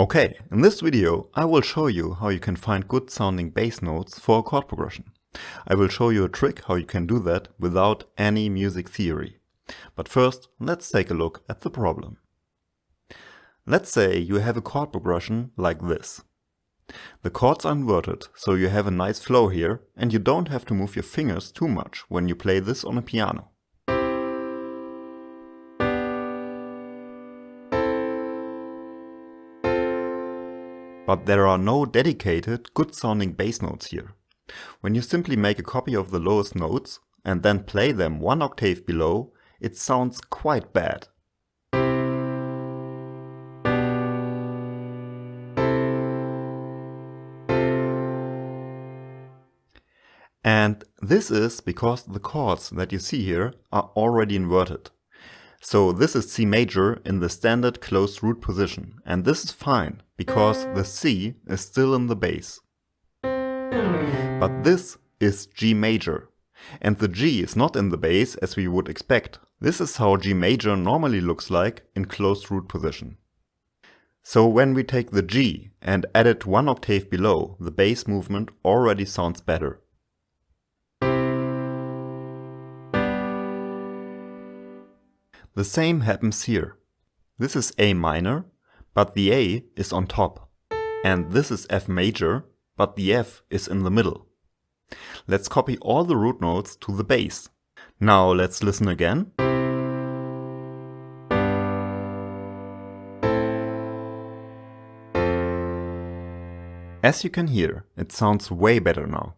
Okay, in this video I will show you how you can find good sounding bass notes for a chord progression. I will show you a trick how you can do that without any music theory. But first, let's take a look at the problem. Let's say you have a chord progression like this. The chords are inverted, so you have a nice flow here and you don't have to move your fingers too much when you play this on a piano. But there are no dedicated, good sounding bass notes here. When you simply make a copy of the lowest notes and then play them one octave below, it sounds quite bad. And this is because the chords that you see here are already inverted. So this is C major in the standard closed root position, and this is fine because the C is still in the bass. But this is G major, and the G is not in the bass as we would expect. This is how G major normally looks like in closed root position. So when we take the G and add it one octave below, the bass movement already sounds better. The same happens here. This is A minor, but the A is on top. And this is F major, but the F is in the middle. Let's copy all the root notes to the bass. Now let's listen again. As you can hear, it sounds way better now.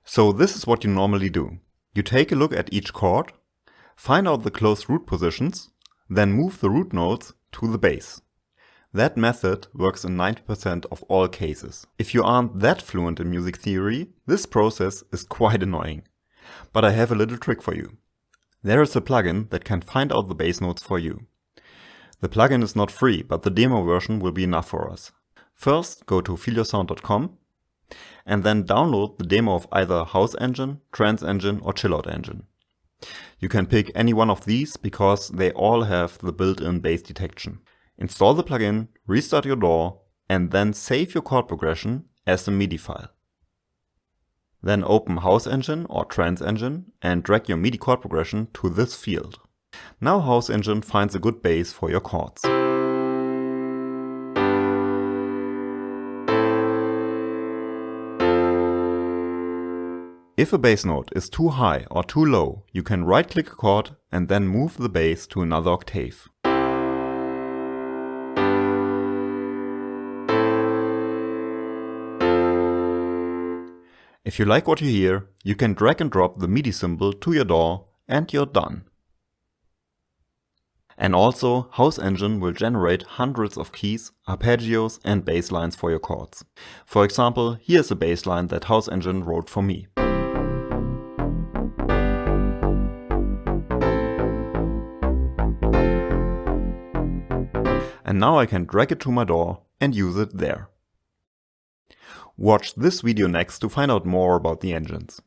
So this is what you normally do. You take a look at each chord, find out the closed root positions, then move the root notes to the bass. That method works in 90% of all cases. If you aren't that fluent in music theory, this process is quite annoying. But I have a little trick for you. There is a plugin that can find out the bass notes for you. The plugin is not free, but the demo version will be enough for us. First, go to feelyoursound.com and then download the demo of either House Engine, Trance Engine or Chillout Engine. You can pick any one of these because they all have the built-in bass detection. Install the plugin, restart your DAW, and then save your chord progression as a MIDI file. Then open House Engine or Trance Engine and drag your MIDI chord progression to this field. Now House Engine finds a good bass for your chords. If a bass note is too high or too low, you can right-click a chord and then move the bass to another octave. If you like what you hear, you can drag and drop the MIDI symbol to your DAW and you're done. And also, House Engine will generate hundreds of keys, arpeggios and bass lines for your chords. For example, here's a bass line that House Engine wrote for me. And now I can drag it to my DAW and use it there. Watch this video next to find out more about the engines.